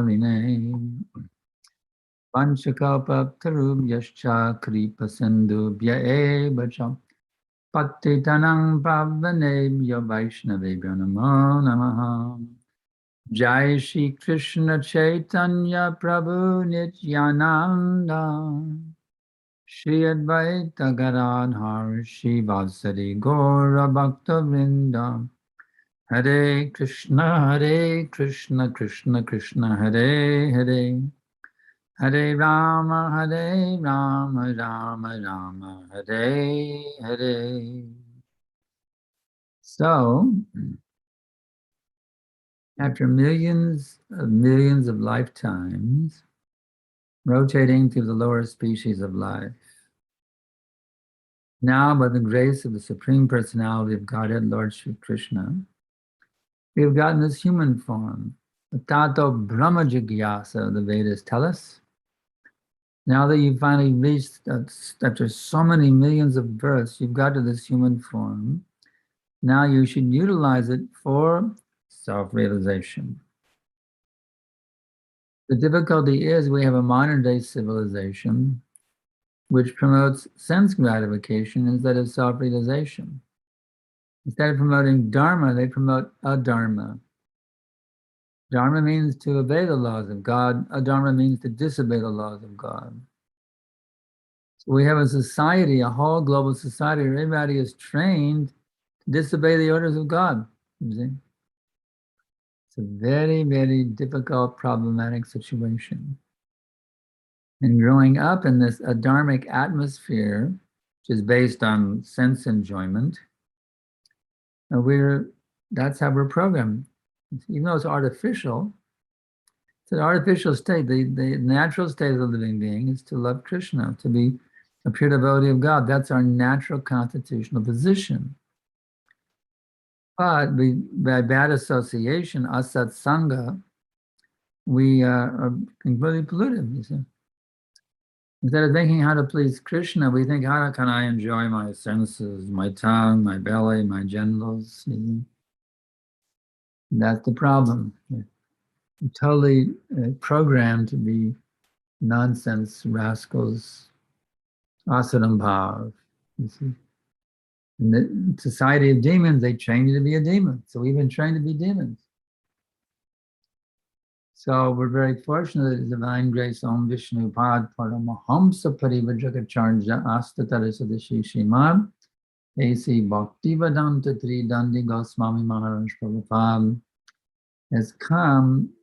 Haline Vanchakalpatarubhyascha Kripa Sindhubhya eva cha Patitanang Pavanebhyo Vaishnavebhyo Namo Namaha. Jai Shri Krishna Chaitanya Prabhu Nityananda Shri Advaita Gadadhar Shri Vasari Gaura Bhakta Vrinda Hare Krishna Krishna Krishna Hare Hare Hare Rama Rama Rama Hare Hare. So, after millions of lifetimes, rotating through the lower species of life, now by the grace of the Supreme Personality of Godhead, Lord Shri Krishna, we have gotten this human form. Tato Brahma Jigyasa, the Vedas tell us. Now that you've finally reached, after so many millions of births, you've got to this human form. Now you should utilize it for self-realization. The difficulty is we have a modern-day civilization which promotes sense gratification instead of self-realization. Instead of promoting dharma, they promote adharma. Dharma means to obey the laws of God. Adharma means to disobey the laws of God. So we have a society, a whole global society, where everybody is trained to disobey the orders of God. You see? It's a very, very difficult, problematic situation. And growing up in this adharmic atmosphere, which is based on sense enjoyment, that's how we're programmed. Even though it's artificial, it's an artificial state. The natural state of the living being is to love Krishna, to be a pure devotee of God. That's our natural constitutional position. But by bad association, asat sangha, we are completely polluted, you see. Instead of thinking how to please Krishna, we think, how can I enjoy my senses, my tongue, my belly, my genitals? You see? That's the problem. We're totally programmed to be nonsense rascals, asaram bhav, you see. In the society of demons, they train you to be a demon. So we've been trained to be demons. So we're very fortunate that the Divine Grace Om Vishnu Pad Paramahamsa Parivajakacharja Astatara Sadashi Shimad A.C. Bhaktivedanta Tri Dandi Goswami Maharaj Prabhupada has come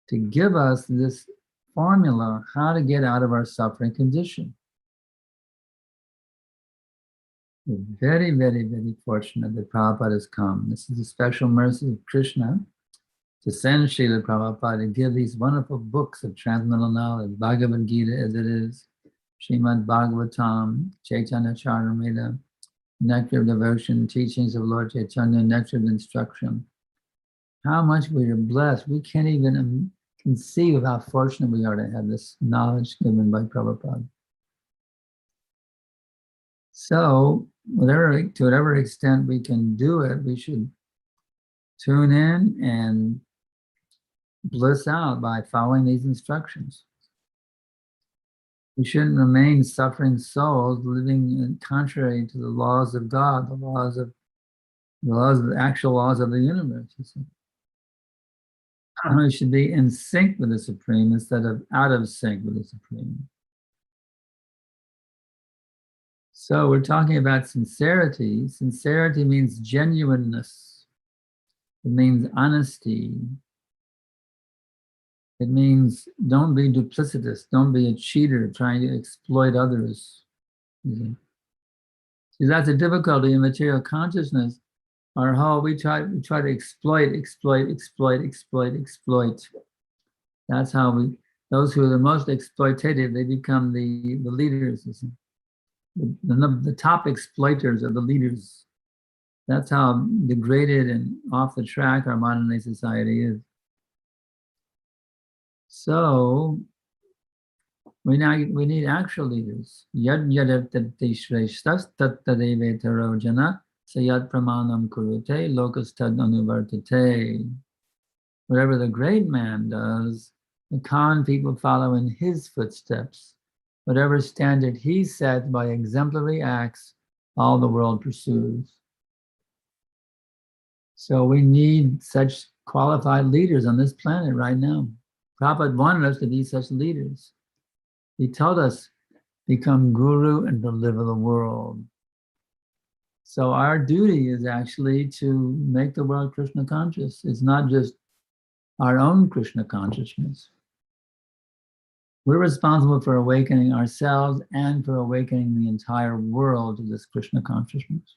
to give us this formula how to get out of our suffering condition. We're very, very, very fortunate that Prabhupada has come. This is a special mercy of Krishna to send Srila Prabhupada to give these wonderful books of transcendental knowledge, Bhagavad Gita as it is, Srimad Bhagavatam, Chaitanya Charitamrita, Nectar of Devotion, Teachings of Lord Chaitanya, Nectar of Instruction. How much we are blessed. We can't even conceive of how fortunate we are to have this knowledge given by Prabhupada. So, to whatever extent we can do it, we should tune in and bliss out by following these instructions. We shouldn't remain suffering souls living contrary to the laws of God, the actual laws of the universe. You see. We should be in sync with the Supreme instead of out of sync with the Supreme. So we're talking about sincerity. Sincerity means genuineness. It means honesty. It means don't be duplicitous. Don't be a cheater trying to exploit others. See, that's a difficulty in material consciousness. Our whole, we try to exploit. That's how those who are the most exploitative, they become the leaders. You see. The top exploiters are the leaders. That's how degraded and off the track our modern day society is. So we need actual leaders. Yad yadavtati shreshtas tattadevetaro jana sayad pramanam kurute lokas tad anuvartate. Whatever the great man does, The common people follow in his footsteps. Whatever standard he set by exemplary acts, all the world pursues. So we need such qualified leaders on this planet right now. Prabhupada wanted us to be such leaders. He told us, become guru and deliver the world. So our duty is actually to make the world Krishna conscious. It's not just our own Krishna consciousness. We're responsible for awakening ourselves and for awakening the entire world to this Krishna consciousness.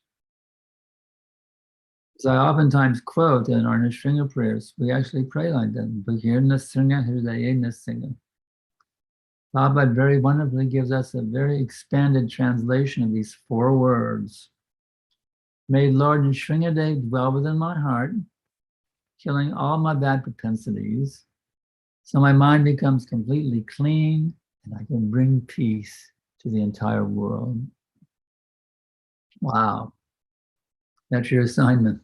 As I oftentimes quote in our Nrsinga prayers, we actually pray like that. Prabhupada very wonderfully gives us a very expanded translation of these 4 words. May Lord Nrsingadev dwell within my heart, killing all my bad propensities, so my mind becomes completely clean and I can bring peace to the entire world. Wow. That's your assignment.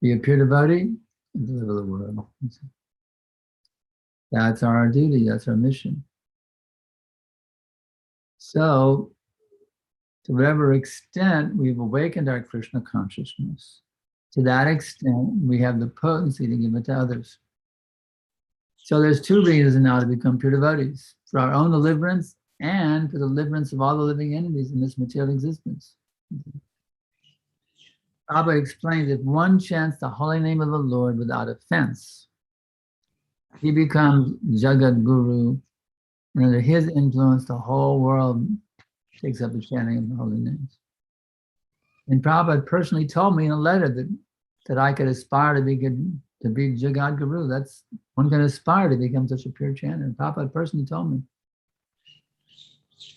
Be a pure devotee and deliver the world. That's our duty, that's our mission. So, to whatever extent we've awakened our Krishna consciousness, to that extent we have the potency to give it to others. So there's 2 reasons now to become pure devotees, for our own deliverance and for the deliverance of all the living entities in this material existence. Prabhupada explains, if one chants the holy name of the Lord without offense, he becomes Jagat Guru, and under his influence, the whole world takes up the chanting of the holy names. And Prabhupada personally told me in a letter that I could aspire to be Jagat Guru. That's, one can aspire to become such a pure chanter. And Prabhupada personally told me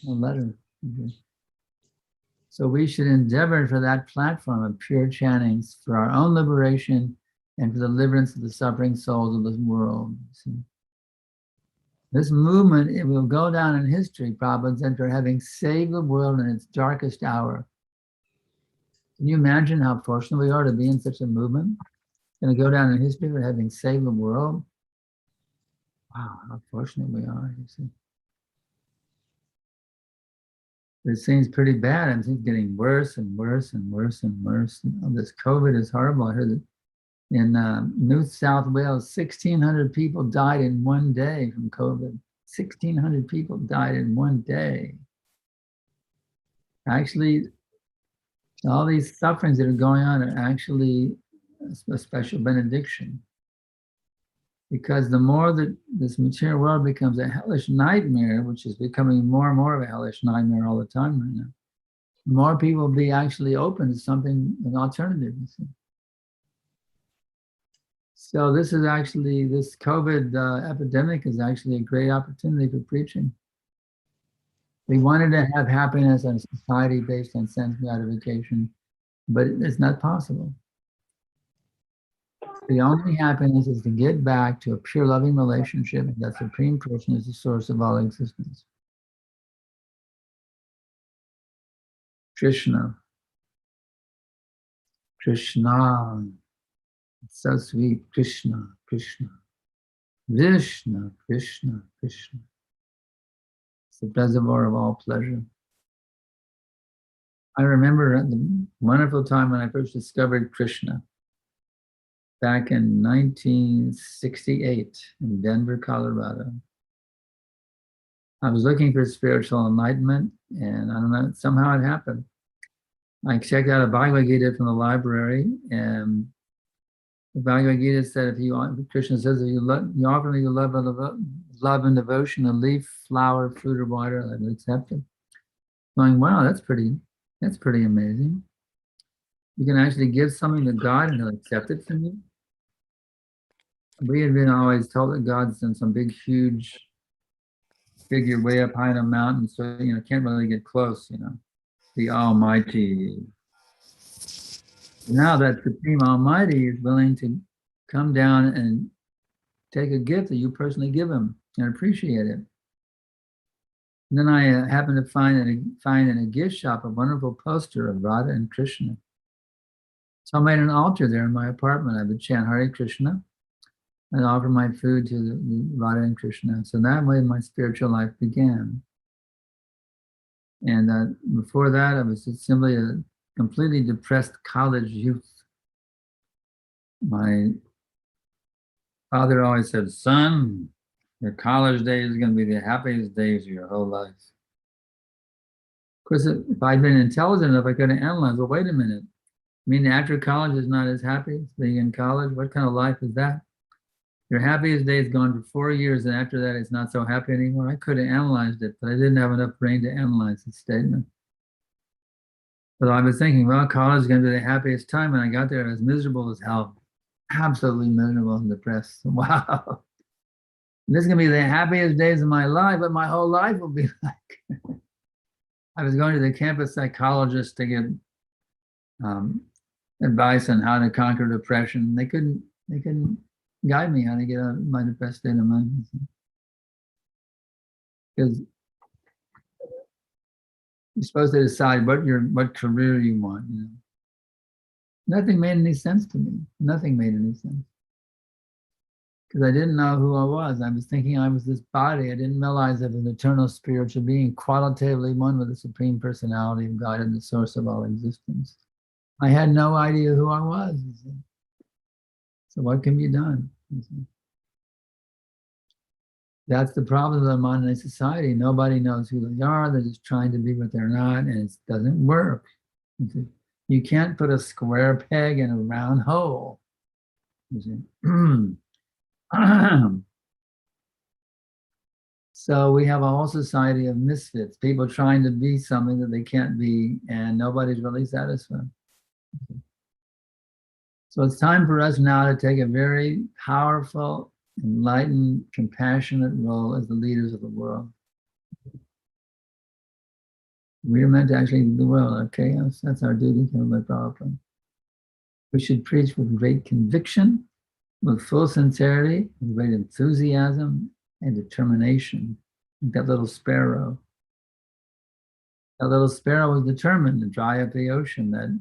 in a letter. So we should endeavor for that platform of pure chantings for our own liberation and for the deliverance of the suffering souls of this world. See? This movement, it will go down in history, Prabhupada said, for having saved the world in its darkest hour. Can you imagine how fortunate we are to be in such a movement? It's going to go down in history for having saved the world. Wow, how fortunate we are, you see. It seems pretty bad, and it's getting worse and worse and worse and worse. This COVID is horrible. I heard that in New South Wales, 1,600 people died in one day from COVID. 1,600 people died in one day. Actually, all these sufferings that are going on are actually a special benediction. Because the more that this material world becomes a hellish nightmare, which is becoming more and more of a hellish nightmare all the time right now, more people will be actually open to something, an alternative. So this is actually, this COVID epidemic is actually a great opportunity for preaching. We wanted to have happiness and society based on sense gratification, but it's not possible. The only happiness is to get back to a pure loving relationship, and that Supreme Person is the source of all existence. Krishna. Krishna. It's so sweet. Krishna, Krishna. Vishnu, Krishna, Krishna. It's the reservoir of all pleasure. I remember the wonderful time when I first discovered Krishna. Back in 1968 in Denver, Colorado. I was looking for spiritual enlightenment, and I don't know, somehow it happened. I checked out a Bhagavad Gita from the library, and the Bhagavad Gita said, Krishna says, if you offer me your love and devotion, a leaf, flower, fruit, or water, I will accept it. Going, wow, that's pretty amazing. You can actually give something to God and he'll accept it from you. We had been always told that God's in some big, huge figure way up high in a mountain, so can't really get close, the Almighty. Now that Supreme Almighty is willing to come down and take a gift that you personally give him and appreciate it. And then I happened to find in a gift shop a wonderful poster of Radha and Krishna. So I made an altar there in my apartment. I would chant Hare Krishna. and offer my food to the Radha and Krishna. So that way my spiritual life began. And before that, I was just simply a completely depressed college youth. My father always said, son, your college days is going to be the happiest days of your whole life. Of course, if I'd been intelligent enough, I could have analyzed, well, wait a minute. I mean, after college is not as happy as being in college? What kind of life is that? Your happiest day is gone for 4 years, and after that, it's not so happy anymore. I could have analyzed it, but I didn't have enough brain to analyze the statement. But I was thinking, well, college is going to be the happiest time. When I got there, I was miserable as hell. Absolutely miserable and depressed. Wow. This is going to be the happiest days of my life, but my whole life will be like. I was going to the campus psychologist to get advice on how to conquer depression. They couldn't guide me how to get out of my depressed state of mind. Because you're supposed to decide what career you want. You know? Nothing made any sense to me. Nothing made any sense. Because I didn't know who I was. I was thinking I was this body. I didn't realize I was an eternal spiritual being, qualitatively one with the Supreme Personality of God and the source of all existence. I had no idea who I was. So what can be done? That's the problem of the modern society. Nobody knows who they are. They're just trying to be what they're not, and it doesn't work. You can't put a square peg in a round hole. So we have a whole society of misfits, people trying to be something that they can't be, and nobody's really satisfied. So it's time for us now to take a very powerful, enlightened, compassionate role as the leaders of the world. We are meant to actually lead the world out of chaos. That's our duty here by Prabhupada. We should preach with great conviction, with full sincerity, with great enthusiasm and determination. Like that little sparrow. That little sparrow was determined to dry up the ocean. That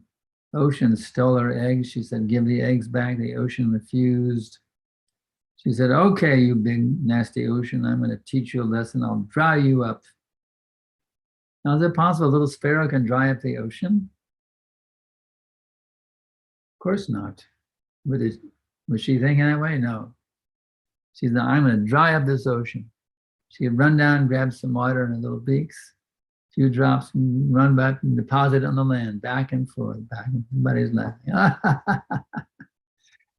ocean stole her eggs. She said, give the eggs back. The ocean refused. She said, okay, you big nasty ocean, I'm going to teach you a lesson. I'll dry you up. Now, is it possible a little sparrow can dry up the ocean? Of course not. But was she thinking that way? No. She said, I'm going to dry up this ocean. She would run down, grab some water in her little beaks, a few drops, and run back and deposit it on the land, back and forth, back and forth. Everybody's laughing.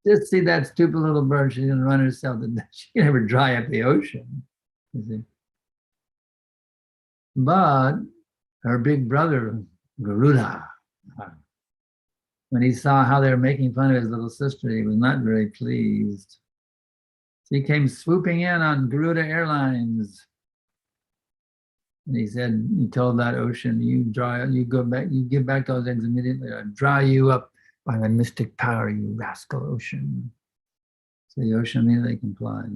Just see that stupid little bird. She's going to run herself to death. She can never dry up the ocean. You see. But her big brother, Garuda, when he saw how they were making fun of his little sister, he was not very pleased. So he came swooping in on Garuda Airlines. And he said, he told that ocean, you go back, you give back those eggs immediately, I'll dry you up by my mystic power, you rascal ocean. So the ocean immediately complied.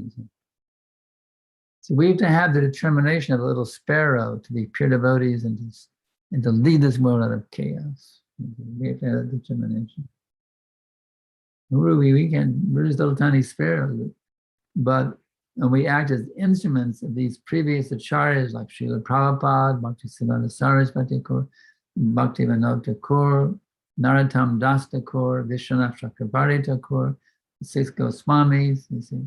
So we have to have the determination of a little sparrow to be pure devotees and to lead this world out of chaos. We have to have that determination. Who are we? We're just little tiny sparrows. But and we act as instruments of these previous acharyas like Srila Prabhupada, Bhaktisiddhanta Saraswati Thakur, Bhaktivinoda Thakur, Narottam Das Thakur, Vishwanath Chakrabarti Thakur, the 6 Goswamis, you see.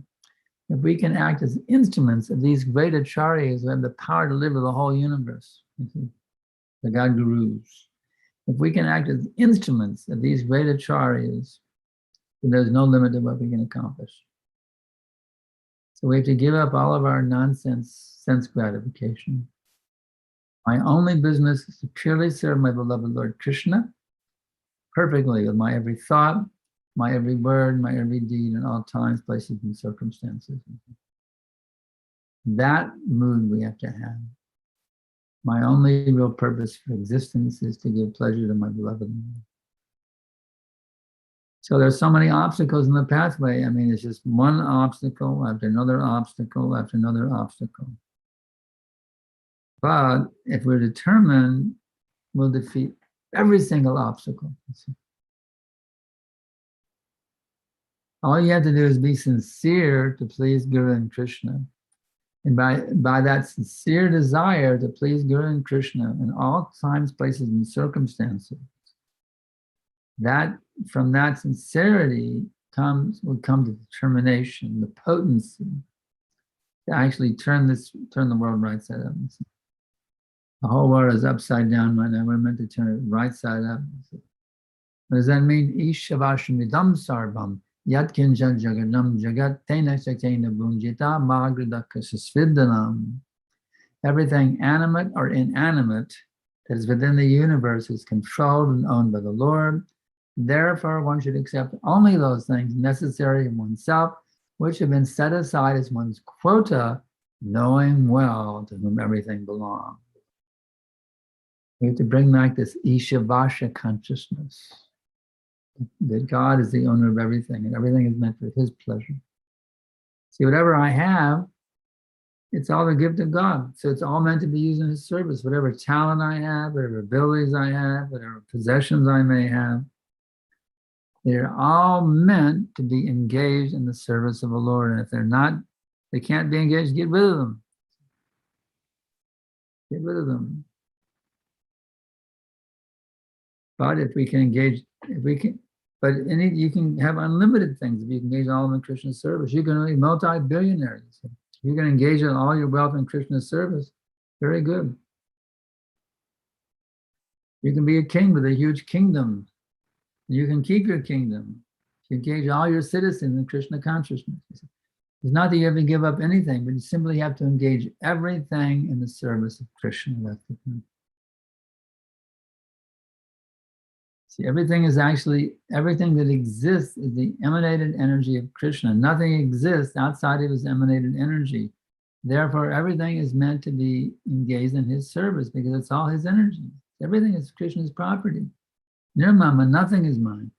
If we can act as instruments of these great acharyas who have the power to live with the whole universe, you see, the God Gurus. If we can act as instruments of these great acharyas, then there's no limit to what we can accomplish. So we have to give up all of our nonsense sense gratification. My only business is to purely serve my beloved Lord Krishna perfectly with my every thought, my every word, my every deed in all times, places, and circumstances. That mood we have to have. My only real purpose for existence is to give pleasure to my beloved Lord. So there's so many obstacles in the pathway. I mean, it's just one obstacle after another obstacle after another obstacle. But if we're determined, we'll defeat every single obstacle. All you have to do is be sincere to please Guru and Krishna. And by that sincere desire to please Guru and Krishna in all times, places, and circumstances, that from that sincerity will come the determination, the potency to actually turn the world right side up. The whole world is upside down right now. We're meant to turn it right side up. What does that mean? Ishavashamidam sarvam yatkinjan jaganam jagat tena shakena bunjita magradakasasviddanam. Everything animate or inanimate that is within the universe is controlled and owned by the Lord. Therefore, one should accept only those things necessary in oneself, which have been set aside as one's quota, knowing well to whom everything belongs. We have to bring back this Ishavasha consciousness, that God is the owner of everything, and everything is meant for His pleasure. See, whatever I have, it's all a gift of God. So it's all meant to be used in His service. Whatever talent I have, whatever abilities I have, whatever possessions I may have, they're all meant to be engaged in the service of the Lord. And if they're not, they can't be engaged, get rid of them. Get rid of them. But if we can engage, you can have unlimited things if you can engage all of them in Krishna's service. You can be multi-billionaires. You can engage in all your wealth in Krishna's service. Very good. You can be a king with a huge kingdom. You can keep your kingdom. You engage all your citizens in Krishna consciousness. It's not that you have to give up anything, but you simply have to engage everything in the service of Krishna. That's the thing. See, everything that exists is the emanated energy of Krishna. Nothing exists outside of His emanated energy. Therefore, everything is meant to be engaged in His service because it's all His energy. Everything is Krishna's property. Nirmama, nothing is mine.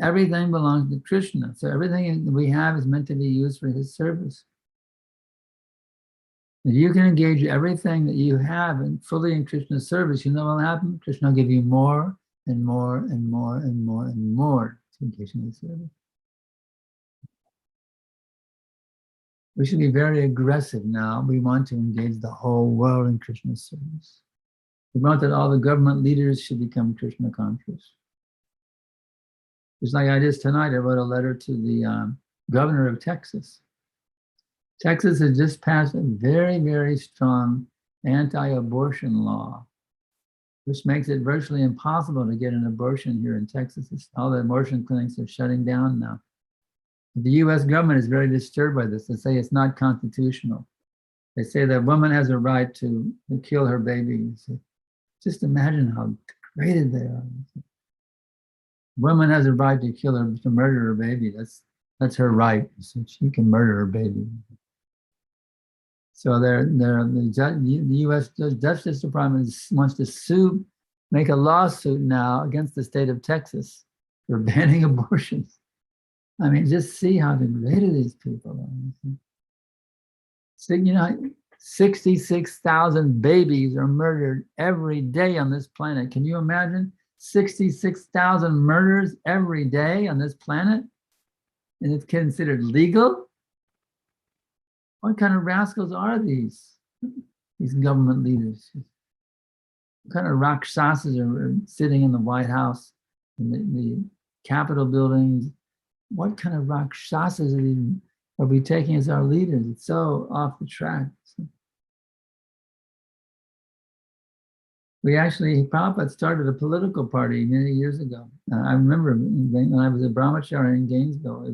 Everything belongs to Krishna. So everything that we have is meant to be used for His service. If you can engage everything that you have fully in Krishna's service, you know what will happen? Krishna will give you more and more and more and more and more to engage in His service. We should be very aggressive now. We want to engage the whole world in Krishna's service. We want that all the government leaders should become Krishna conscious. Just like I did tonight, I wrote a letter to the governor of Texas. Texas has just passed a very, very strong anti-abortion law, which makes it virtually impossible to get an abortion here in Texas. All the abortion clinics are shutting down now. The US government is very disturbed by this. They say it's not constitutional. They say that a woman has a right to kill her baby. So just imagine how degraded they are. Woman has a right to murder her baby. That's her right. So she can murder her baby. So the U.S. Justice Department wants to make a lawsuit now against the state of Texas for banning abortions. I mean, just see how degraded these people are. So, 66,000 babies are murdered every day on this planet. Can you imagine 66,000 murders every day on this planet? And it's considered legal? What kind of rascals are these government leaders? What kind of rakshasas are sitting in the White House, in the Capitol buildings? What kind of rakshasas are we taking as our leaders? It's so off the track. Prabhupada started a political party many years ago. I remember when I was a brahmachari in Gainesville, it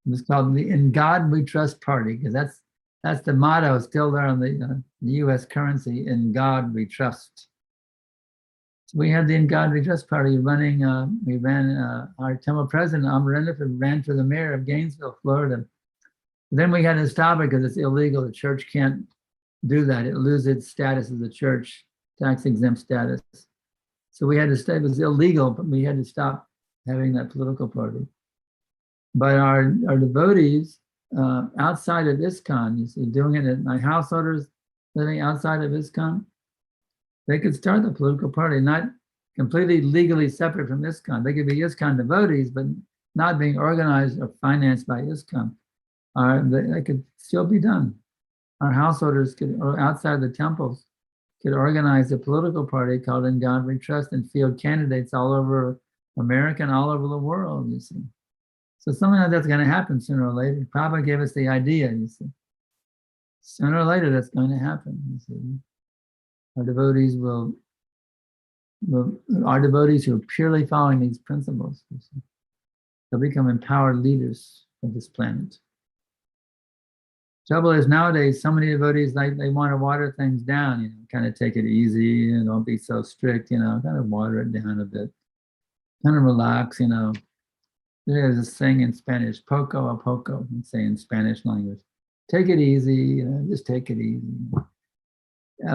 was called the In God We Trust Party, because that's the motto still there on the US currency, In God We Trust. So we had the In God We Trust Party running, we ran, our temple president, Amarendra, ran for the mayor of Gainesville, Florida. Then we had to stop it because it's illegal. The church can't do that. It loses its status as a church, tax-exempt status. So we had to stay, it was illegal, but we had to stop having that political party. But our devotees outside of ISKCON, you see, doing it at my householders living outside of ISKCON, they could start the political party, not completely legally separate from ISKCON. They could be ISKCON devotees, but not being organized or financed by ISKCON, that could still be done. Our householders could, or outside the temples, could organize a political party called In God We Trust and field candidates all over America and all over the world, you see. So something like that's going to happen sooner or later. Prabhupada gave us the idea, you see. Sooner or later, that's going to happen, you see. Our devotees our devotees who are purely following these principles, you see, they'll become empowered leaders of this planet. Trouble is nowadays, so many devotees, like they want to water things down, you know, kind of take it easy and don't be so strict, you know, kind of water it down a bit, kind of relax, you know. There's this thing in Spanish, poco a poco, we say in Spanish language. Take it easy, you know, just take it easy.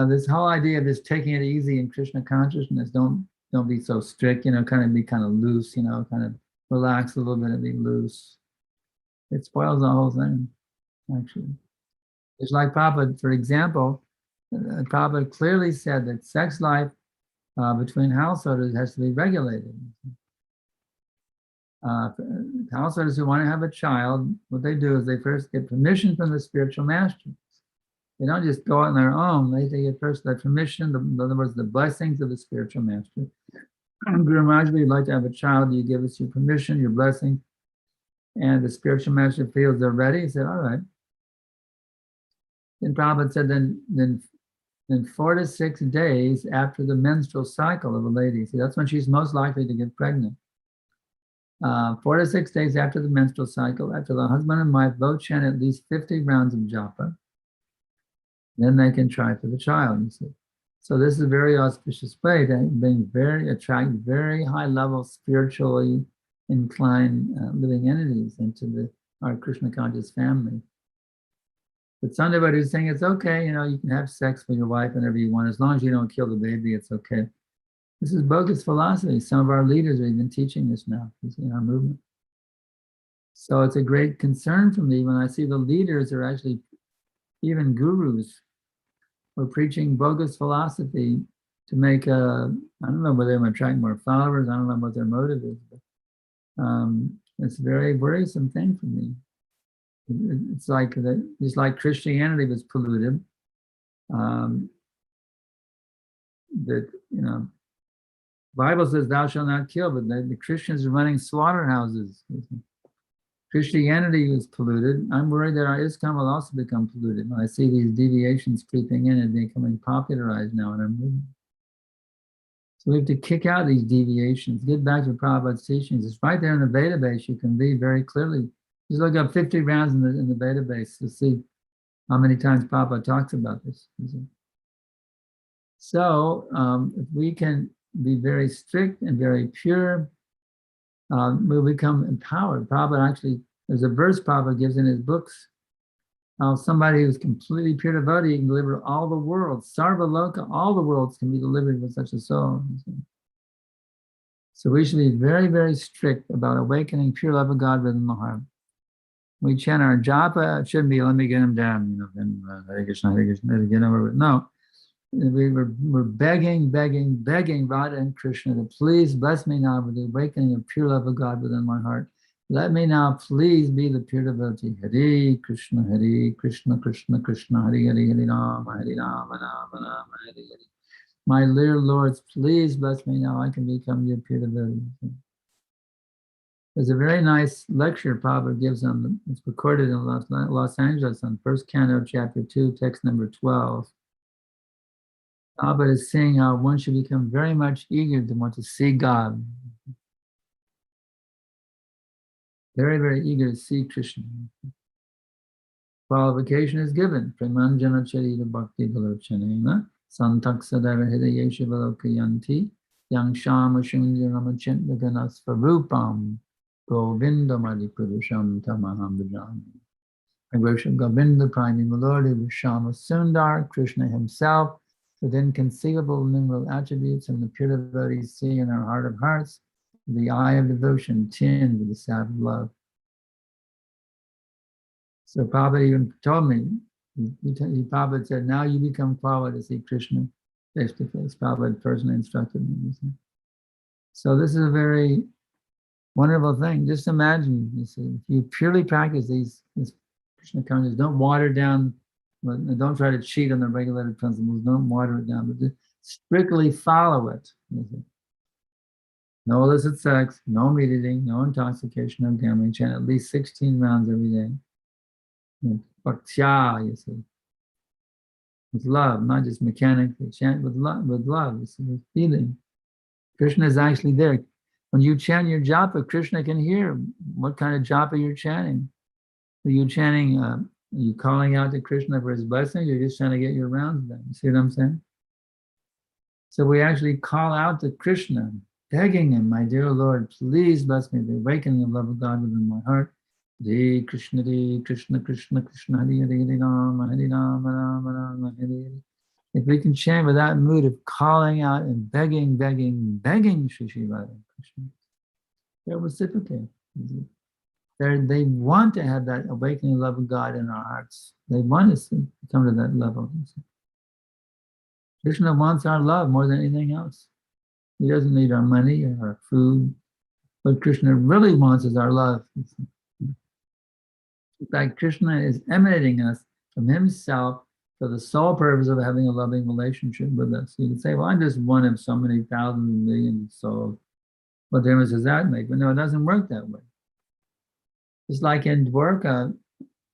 This whole idea of just taking it easy in Krishna consciousness, don't be so strict, you know, kind of be kind of loose, you know, kind of relax a little bit and be loose. It spoils the whole thing, actually. It's like Prabhupada, for example, Prabhupada clearly said that sex life between householders has to be regulated. Householders who want to have a child, what they do is they first get permission from the spiritual master. They don't just go on their own. They get first the permission, in other words, the blessings of the spiritual master. Guru Maharaj, you'd like to have a child, you give us your permission, your blessing, and the spiritual master feels they're ready. He said, all right. Then Prabhupada said, then 4 to 6 days after the menstrual cycle of a lady, see, that's when she's most likely to get pregnant. 4 to 6 days after the menstrual cycle, after the husband and wife both chant at least 50 rounds of japa, then they can try for the child, you see. So this is a very auspicious way to attract very high level spiritually inclined living entities into our Krishna conscious family. But some devotees are saying it's okay, you know, you can have sex with your wife whenever you want, as long as you don't kill the baby, it's okay. This is bogus philosophy. Some of our leaders are even teaching this now in our movement. So it's a great concern for me when I see the leaders are actually, even gurus, are preaching bogus philosophy to make I don't know whether they're attracting more followers, I don't know what their motive is, but it's a very worrisome thing for me. It's like Christianity was polluted. That, you know, Bible says thou shalt not kill, but the Christians are running slaughterhouses. Christianity is polluted. I'm worried that our ISKCON will also become polluted. I see these deviations creeping in and becoming popularized now in our movement. So we have to kick out these deviations, get back to Prabhupada's teachings. It's right there in the database. You can read very clearly. Just look up 50 rounds in the database to see how many times Prabhupada talks about this. So if we can be very strict and very pure, we'll become empowered. Prabhupada actually, there's a verse Prabhupada gives in his books, how somebody who's completely pure devotee can deliver all the worlds, sarva loka, all the worlds can be delivered with such a soul. So we should be very, very strict about awakening pure love of God within the heart. We chant our japa, it shouldn't be, let me get him down, you know, and Hare Krishna, get over it. No, we're begging Radha and Krishna to please bless me now with the awakening of pure love of God within my heart. Let me now please be the pure devotee. Hare Krishna, Krishna Krishna, Hare Hare, Hare Rama, Rama Rama, Hare Hare. My dear Lords, please bless me now. I can become your pure devotee. There's a very nice lecture Prabhupada gives on, it's recorded in Los Angeles on first canto, chapter 2, text number 12. Prabhupada is saying how one should become very much eager to want to see God. Very, very eager to see Krishna. Qualification is given. Premanjana charita bhakti galochanena santaksadara hidayesha valokayanti yang shama shunjarama chintagana svarupam govindamadi purusham tamaham bhajami. I worship Govinda, Primeval Lord, who was Shama Sundar, Krishna himself, with inconceivable numeral attributes, and the pure devotees see in our heart of hearts the eye of devotion tinged with the salve of love. So Prabhupada even told me, Prabhupada said, now you become qualified to see Krishna face to face. Prabhupada personally instructed me. So this is a very Wonderful thing. Just imagine, you see, if you purely practice this Krishna consciousness, don't water down, don't try to cheat on the regulated principles, don't water it down, but just strictly follow it. You see. No illicit sex, no meat eating, no intoxication, no gambling. Chant at least 16 rounds every day. Bhaktya, you see. With love, not just mechanically. Chant with love, you see, with feeling. Krishna is actually there. When you chant your japa, Krishna can hear what kind of japa you're chanting. Are you chanting, are you calling out to Krishna for his blessing? You're just trying to get your rounds done. You see what I'm saying? So we actually call out to Krishna, begging him, my dear Lord, please bless me, the awakening of love of God within my heart. Hare Krishna, Krishna, Krishna, Krishna, Hare Hare, Hare Rama, Hare Rama, Rama Rama, Hare Hare. If we can chant with that mood of calling out and begging, Shri Shri Radha Krishna, they'll reciprocate. They want to have that awakening love of God in our hearts. They want us to come to that level. Krishna wants our love more than anything else. He doesn't need our money or our food. What Krishna really wants is our love. In fact, Krishna is emanating us from himself for the sole purpose of having a loving relationship with us. You can say, well, I'm just one of so many thousands and millions of souls. What difference does that make? But no, it doesn't work that way. It's like in Dwarka,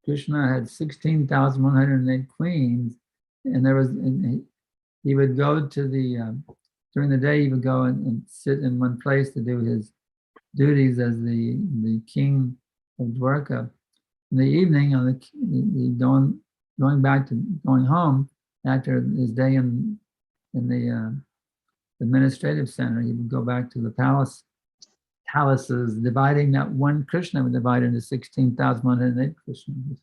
Krishna had 16,108 queens, and he would go to during the day, he would go and sit in one place to do his duties as the king of Dwarka. In the evening, going home after his day in the administrative center, he would go back to the palaces, dividing that one Krishna would divide into 16,108 Krishnas.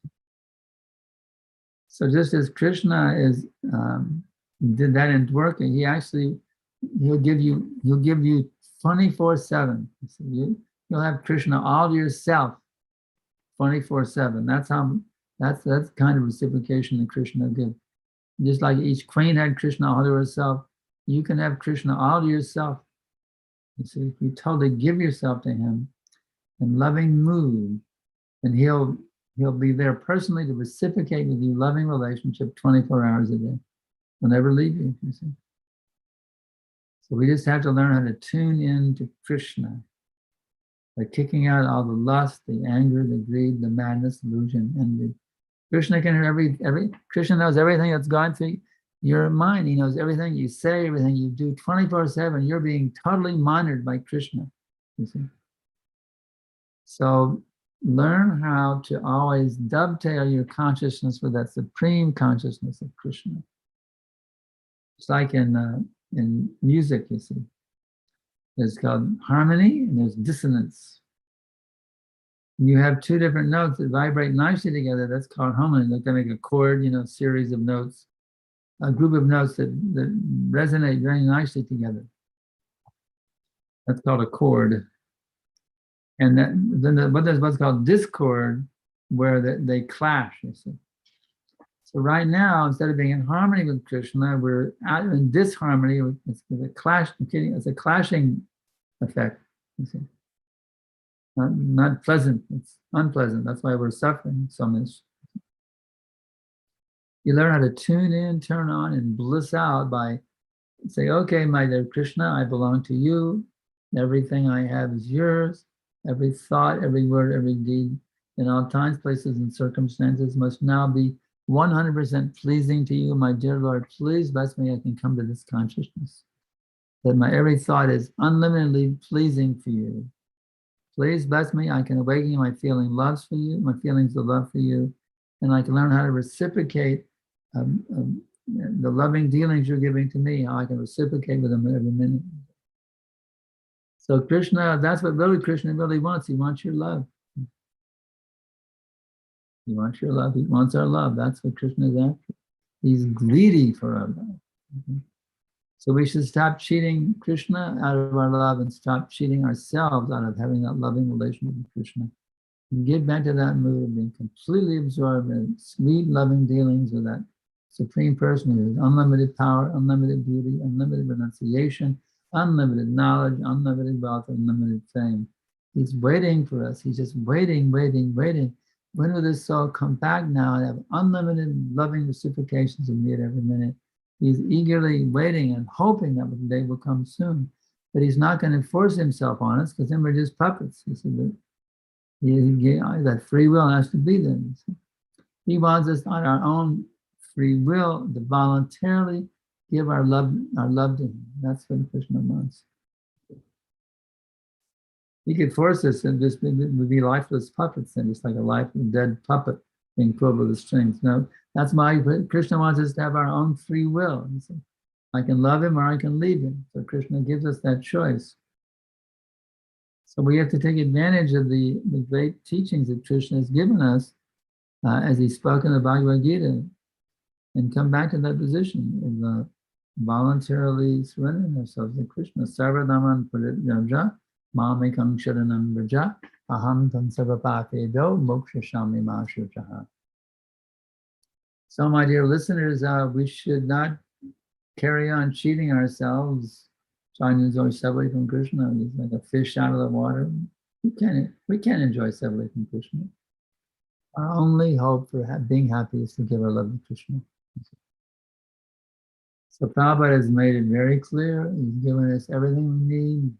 So just as Krishna did that in Dwarka, he'll give you 24/7. You'll have Krishna all to yourself 24/7. That's the kind of reciprocation that Krishna gives. Just like each queen had Krishna all to herself, you can have Krishna all to yourself. You see, if you totally give yourself to him in loving mood, and he'll be there personally to reciprocate with you loving relationship 24 hours a day. He'll never leave you, you see. So we just have to learn how to tune in to Krishna by kicking out all the lust, the anger, the greed, the madness, illusion, envy. Krishna can hear Krishna knows everything that's gone through your mind. He knows everything you say, everything you do 24/7. You're being totally monitored by Krishna, you see. So learn how to always dovetail your consciousness with that supreme consciousness of Krishna. It's like in music, you see. There's called harmony and there's dissonance. When you have two different notes that vibrate nicely together, that's called harmony. Like they make a chord, series of notes, a group of notes that resonate very nicely together. That's called a chord. And then there's what's called discord, where they clash, you see. So right now, instead of being in harmony with Krishna, we're out in disharmony. It's a clash. It's a clashing effect, you see. Not pleasant. It's unpleasant. That's why we're suffering so much. You learn how to tune in, turn on, and bliss out by say, okay, my dear Krishna, I belong to you. Everything I have is yours. Every thought, every word, every deed, in all times, places, and circumstances must now be 100% pleasing to you, my dear Lord. Please bless me, I can come to this consciousness. That my every thought is unlimitedly pleasing for you. Please bless me, I can awaken my feelings of love for you, and I can learn how to reciprocate the loving dealings you're giving to me, how I can reciprocate with them every minute. So Krishna, that's what really Krishna really wants. He wants your love. He wants your love. He wants our love. That's what Krishna is after. He's greedy for our love. So we should stop cheating Krishna out of our love and stop cheating ourselves out of having that loving relationship with Krishna. And get back to that mood of being completely absorbed in sweet, loving dealings with that Supreme Person who has unlimited power, unlimited beauty, unlimited renunciation, unlimited knowledge, unlimited wealth, unlimited fame. He's waiting for us. He's just waiting, waiting, waiting. When will this soul come back now and have unlimited loving reciprocations of me at every minute? He's eagerly waiting and hoping that the day will come soon. But he's not going to force himself on us because then we're just puppets. He said that free will has to be there. He wants us on our own free will to voluntarily give our love to him. That's what Krishna wants. He could force us and just would be lifeless puppets and just like a lifeless dead puppet being pulled with the strings. No, that's why Krishna wants us to have our own free will. I can love him or I can leave him. So Krishna gives us that choice. So we have to take advantage of the great teachings that Krishna has given us as he spoke in the Bhagavad Gita and come back to that position of voluntarily surrendering ourselves to Krishna. Sarvadaman Parityajya Mamekam Sharanam Vraja Aham Tam Sarvapapedo Moksha Shami Mashuchaha. So, my dear listeners, we should not carry on cheating ourselves, trying to enjoy separately from Krishna. He's like a fish out of the water. We can't enjoy separately from Krishna. Our only hope for being happy is to give our love to Krishna. So Prabhupada has made it very clear. He's given us everything we need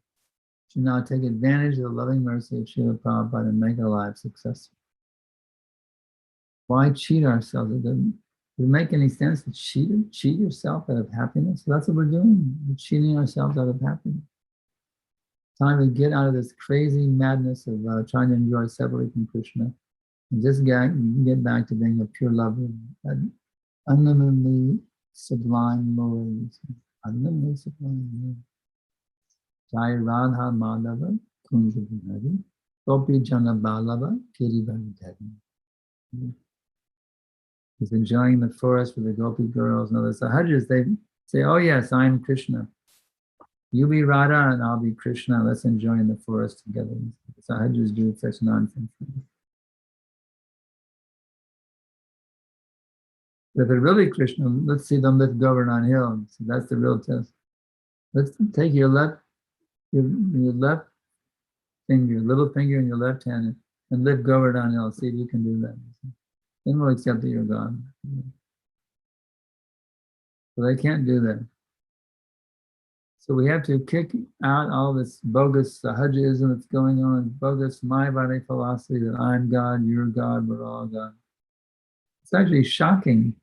to now take advantage of the loving mercy of Srila Prabhupada and make our lives successful. Why cheat ourselves? Does it make any sense to cheat yourself out of happiness? So that's what we're doing. We're cheating ourselves out of happiness. Time to get out of this crazy madness of trying to enjoy separately from Krishna and just get back to being a pure lover, unlimitedly sublime Lord. Unlimitedly sublime Lord. Jai Radha Madhava Kunja Bihari Gopi Jana Balava Kiribari Dhari. He's enjoying the forest with the Gopi girls and other Sahajas. They say, oh yes, I'm Krishna. You be Radha and I'll be Krishna. Let's enjoy in the forest together. The Sahajas do such nonsense. But if they're really Krishna, let's see them lift Govardhan Hill. So that's the real test. Let's take your left finger, little finger in your left hand, and lift Govardhan Hill. See if you can do that. Then we'll accept that you're God. So they can't do that. So we have to kick out all this bogus Sahajaism that's going on, bogus Mayavadi philosophy that I'm God, you're God, we're all God. It's actually shocking.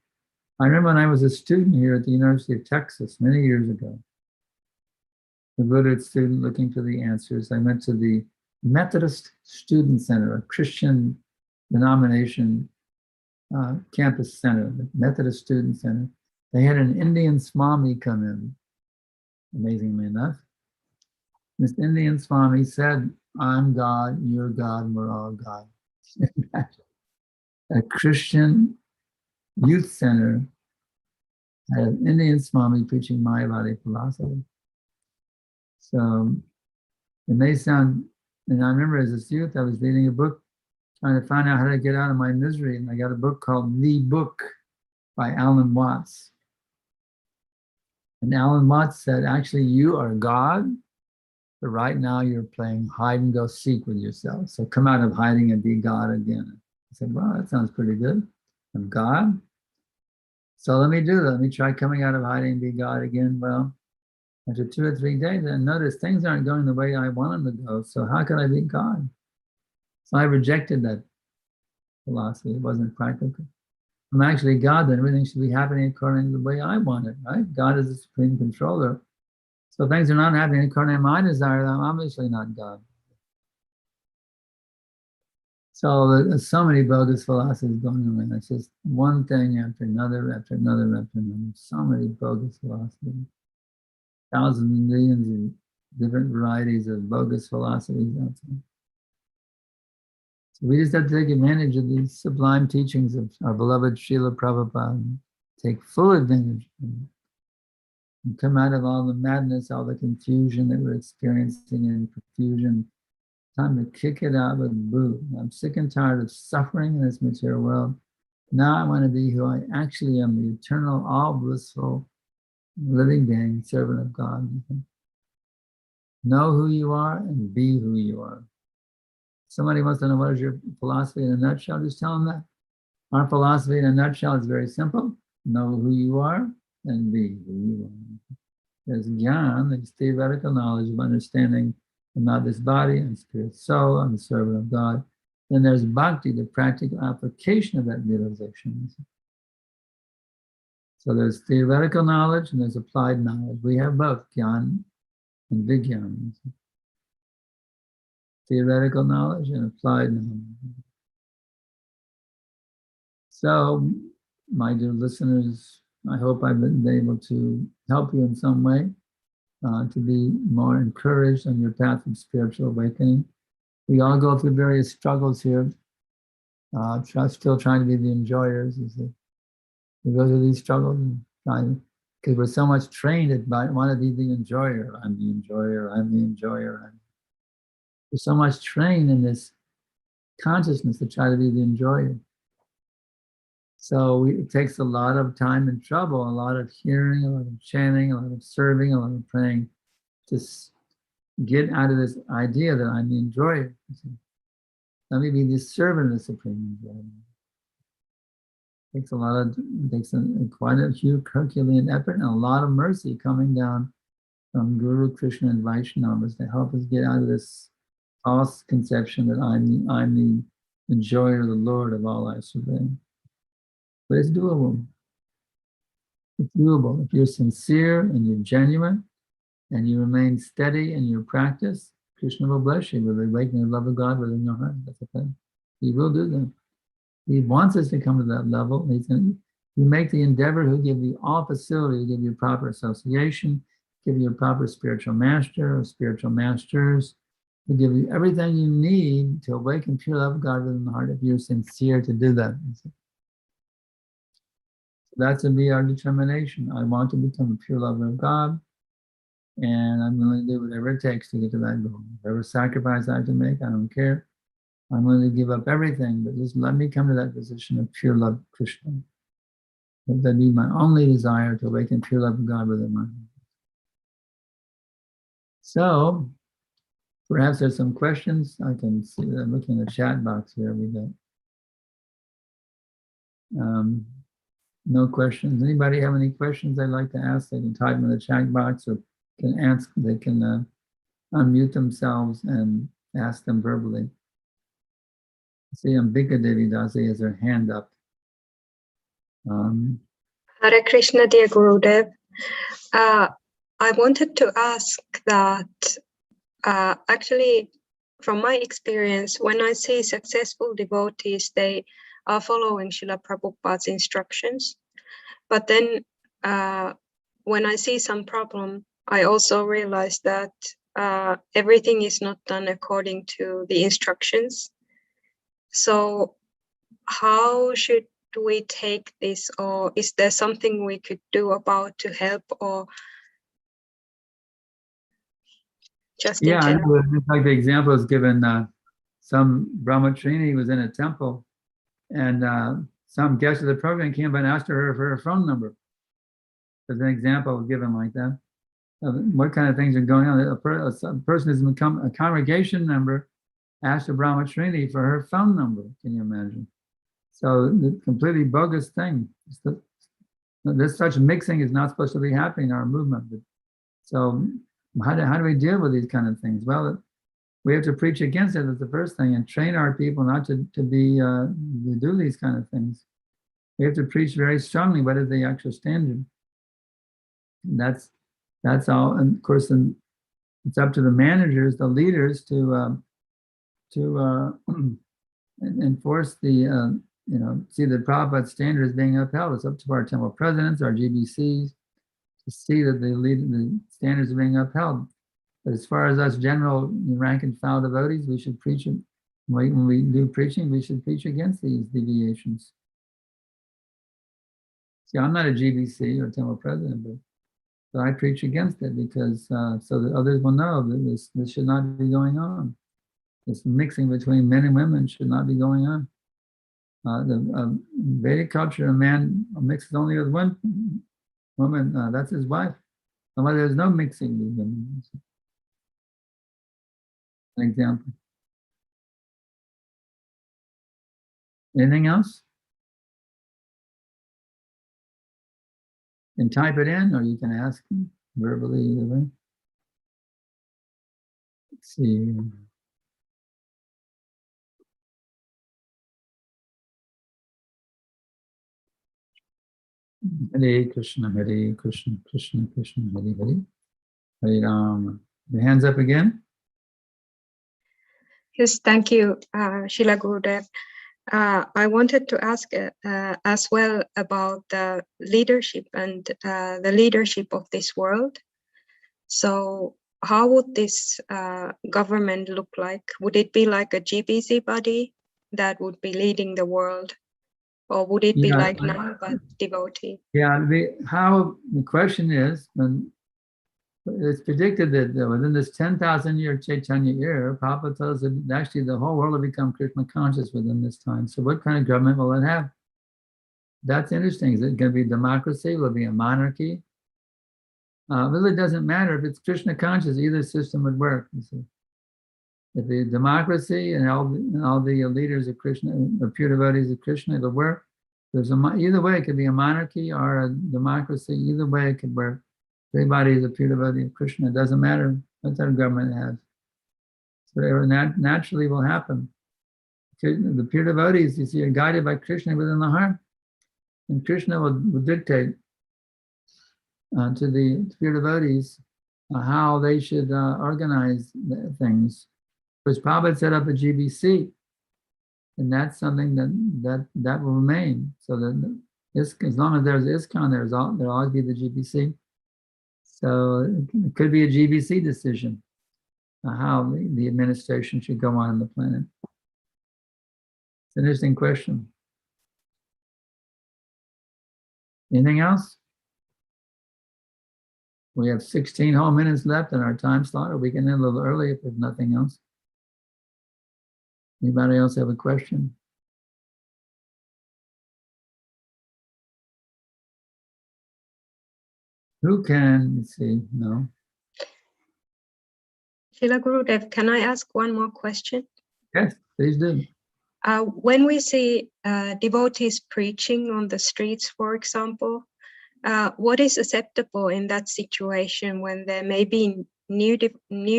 I remember when I was a student here at the University of Texas many years ago, a literate student looking for the answers. I went to the Methodist Student Center, a Christian denomination campus center, the Methodist Student Center. They had an Indian Swami come in, amazingly enough. This Indian Swami said, I'm God, you're God, and we're all God. A Christian youth center had an Indian Swami preaching Mayavadi philosophy. So it may sound, and I remember as a youth, I was reading a book trying to find out how to get out of my misery. And I got a book called The Book by Alan Watts. And Alan Watts said, actually, you are God, but right now you're playing hide and go seek with yourself. So come out of hiding and be God again. I said, well, that sounds pretty good. I'm God. So let me do that. Let me try coming out of hiding and be God again. Well, after 2 or 3 days, I noticed things aren't going the way I want them to go. So how can I be God? So I rejected that philosophy. It wasn't practical. I'm actually God, then everything should be happening according to the way I want it, right? God is the supreme controller. So things are not happening according to my desire, I'm obviously not God. So there's so many bogus philosophies going on. It's just one thing after another, after another, after another. So many bogus philosophies. Thousands and millions of different varieties of bogus philosophies out there. So we just have to take advantage of these sublime teachings of our beloved Srila Prabhupada. Take full advantage of them. And come out of all the madness, all the confusion that we're experiencing in confusion. Time to kick it out with boo. I'm sick and tired of suffering in this material world. Now I want to be who I actually am, the eternal, all blissful, living being, servant of God. Know who you are and be who you are. Somebody wants to know what is your philosophy in a nutshell, just tell them that. Our philosophy in a nutshell is very simple. Know who you are and be who you are. There's Gyan, the theoretical knowledge of understanding I'm not this body, I'm spirit soul, I'm the servant of God. Then there's Bhakti, the practical application of that realization. So there's theoretical knowledge and there's applied knowledge. We have both, Gyan and Vigyan. Theoretical knowledge and applied knowledge. So, my dear listeners, I hope I've been able to help you in some way to be more encouraged on your path of spiritual awakening. We all go through various struggles here, still trying to be the enjoyers. We go through these struggles because we're so much trained at want to be the enjoyer. I'm the enjoyer, I'm the enjoyer. We're so much trained in this consciousness to try to be the enjoyer. So it takes a lot of time and trouble, a lot of hearing, a lot of chanting, a lot of serving, a lot of praying to get out of this idea that I'm the enjoyer. Let me be the servant of the Supreme Enjoyer. It takes quite a huge Herculean effort and a lot of mercy coming down from Guru, Krishna, and Vaishnavas to help us get out of this false conception that I'm the enjoyer, the Lord of all I survey. But it's doable. It's doable. If you're sincere and you're genuine and you remain steady in your practice, Krishna will bless you with the awakening of love of God within your heart. That's okay. He will do that. He wants us to come to that level. You make the endeavor, he'll give you all facility, he'll give you proper association, give you a proper spiritual master or spiritual masters. He'll give you everything you need to awaken pure love of God within the heart if you're sincere to do that. That's to be our determination. I want to become a pure lover of God, and I'm willing to do whatever it takes to get to that goal. Whatever sacrifice I have to make, I don't care. I'm willing to give up everything, but just let me come to that position of pure love of Krishna. Let that be my only desire, to awaken pure love of God within my heart. So, perhaps there's some questions. I can see that I'm looking at the chat box here. We got no questions. Anybody have any questions they'd like to ask? They can type them in the chat box or can ask. They can unmute themselves and ask them verbally. See, Ambika Devi Dasi has her hand up. Hare Krishna, dear Gurudev. I wanted to ask that actually, from my experience, when I see successful devotees, they are following Srila Prabhupada's instructions. But then when I see some problem, I also realize that everything is not done according to the instructions. So how should we take this, or is there something we could do about to help, or just in general? It's like the example is given. Some brahmachari was in a temple, and some guest of the program came by and asked her for her phone number. There's an example given like that. What kind of things are going on? A person who's become a congregation member asked a brahmachari for her phone number. Can you imagine? So the completely bogus thing. This such mixing is not supposed to be happening in our movement. So how do we deal with these kind of things? Well, we have to preach against it as the first thing and train our people not to do these kind of things. We have to preach very strongly what is the actual standard. And that's all. And of course, it's up to the managers, the leaders, to enforce the see the Prabhupada's standard is being upheld. It's up to our temple presidents, our GBCs, to see that the standards are being upheld. But as far as us general rank and file devotees, we should preach it. When we do preaching, we should preach against these deviations. See, I'm not a GBC or temple president, but I preach against it because so that others will know that this should not be going on. This mixing between men and women should not be going on. The Vedic culture, a man mixes only with one woman, that's his wife. Otherwise, there's no mixing with women. An example. Anything else? And type it in, or you can ask verbally either way. Let's see. Hare Krishna, Hare Krishna, Krishna Krishna, Hare Hare, Hare Rama. Your hands up again. Yes, thank you, Srila Gurudev. I wanted to ask as well about the leadership and the leadership of this world. So how would this government look like? Would it be like a GBC body that would be leading the world? Or would it be like now, but devotee? Yeah, the question is, when it's predicted that within this 10,000 year Chaitanya era, Prabhupada tells us that actually the whole world will become Krishna conscious within this time. So what kind of government will it have? That's interesting. Is it going to be democracy? Will it be a monarchy? Really doesn't matter if it's Krishna conscious. Either system would work. You see. If the democracy and all the leaders of Krishna, or pure devotees of Krishna, it'll work. Either way, it could be a monarchy or a democracy. Either way, it could work. Everybody is a pure devotee of Krishna. It doesn't matter what type of government it has. So it naturally will happen. The pure devotees, you see, are guided by Krishna within the heart. And Krishna will dictate to the pure devotees how they should organize things. Because Prabhupada set up a GBC, and that's something that will remain. So that as long as there's ISKCON, there'll always be the GBC. So it could be a GBC decision how the administration should go on the planet. It's an interesting question. Anything else? We have 16 whole minutes left in our time slot, or we can end a little early if there's nothing else. Anybody else have a question? Who can, let's see, no. Srila Gurudev, can I ask one more question? Yes, please do. When we see devotees preaching on the streets, for example, what is acceptable in that situation when there may be new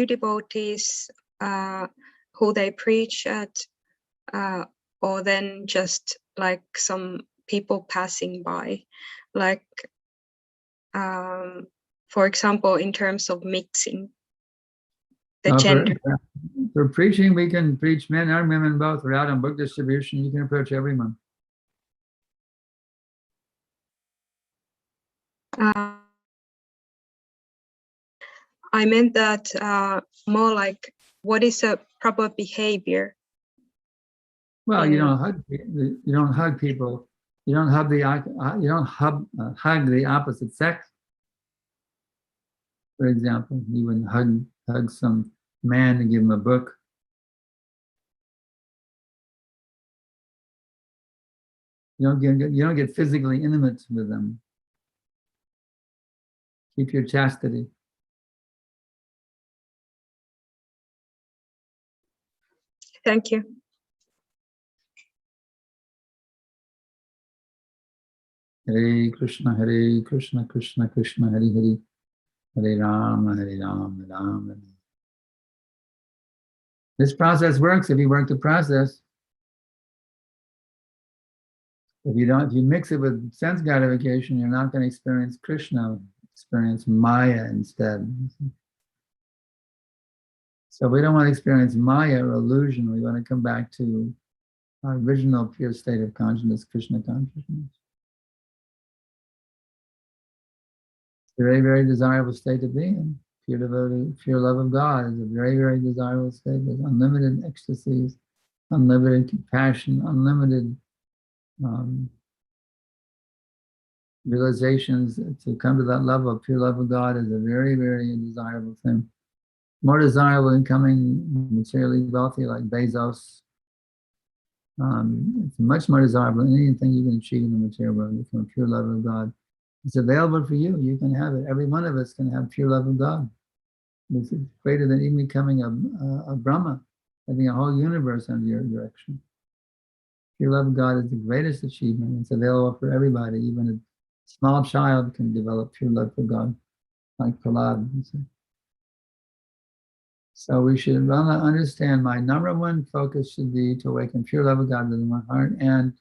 devotees who they preach at, or then just like some people passing by, like for example, in terms of mixing the gender? For preaching, we can preach men and women both. We're out on book distribution. You can approach everyone. I meant that more like, what is a proper behavior? Well, you don't hug people. You don't hug the opposite sex. For example, you wouldn't hug some man and give him a book. You don't get physically intimate with them. Keep your chastity. Thank you. Hare Krishna, Krishna Krishna, Hare Hare, Hare Rama, Rama Rama. This process works if you work the process. If you mix it with sense gratification, you're not going to experience Krishna, experience Maya instead. So we don't want to experience Maya or illusion. We want to come back to our original pure state of consciousness, Krishna consciousness. It's a very, very desirable state to be in. Pure devotee, pure love of God is a very, very desirable state. There's unlimited ecstasies, unlimited compassion, unlimited realizations. To come to that level of pure love of God is a very, very desirable thing. More desirable than becoming materially wealthy like Bezos. It's much more desirable than anything you can achieve in the material world. From pure love of God. It's available for you. You can have it. Every one of us can have pure love of God. It's greater than even becoming a Brahma, having a whole universe under your direction. Pure love of God is the greatest achievement. It's available for everybody. Even a small child can develop pure love for God, like Prahlad. So we should understand my number one focus should be to awaken pure love of God within my heart and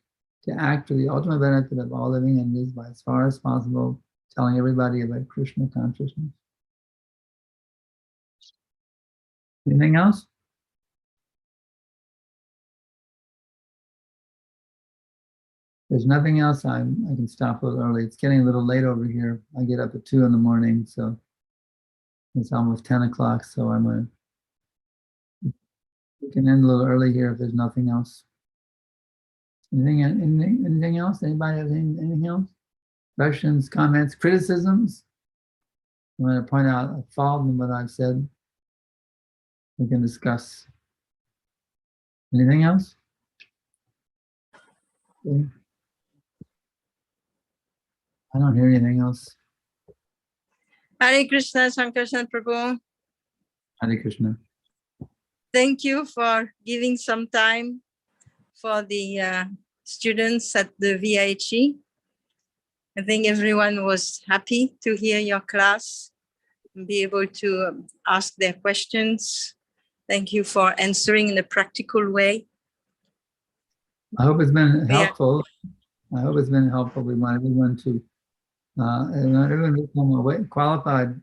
to act for the ultimate benefit of all living entities by as far as possible telling everybody about Krishna consciousness. Anything else? There's nothing else. I can stop a little early. It's getting a little late over here. I get up at 2 in the morning, so it's almost 10 o'clock. So we can end a little early here if there's nothing else. Anything else? Anybody have anything else? Questions, comments, criticisms? You want to point out a fault in what I've said? We can discuss. Anything else? Okay. I don't hear anything else. Hare Krishna, Sankarshan Prabhu. Hare Krishna. Thank you for giving some time for the students at the VIHE. I think everyone was happy to hear your class and be able to ask their questions. Thank you for answering in a practical way. I hope it's been Yeah. helpful. I hope it's been helpful. We want everyone to everyone become qualified,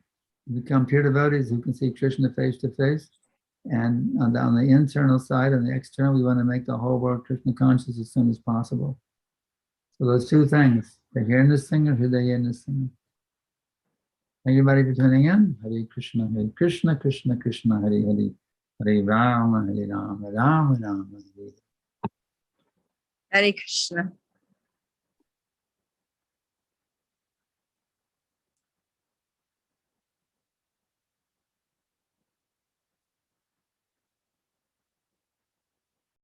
become pure devotees who can see Krishna face to face. And on the internal side and the external, we want to make the whole world Krishna conscious as soon as possible. So those two things, they're hearing this thing or should they hear this thing? Thank you everybody for tuning in. Hare Krishna, Krishna Krishna, Hare Hare, Hare Rama, Hare Rama, Rama Rama, Hare Hare. Hare Krishna.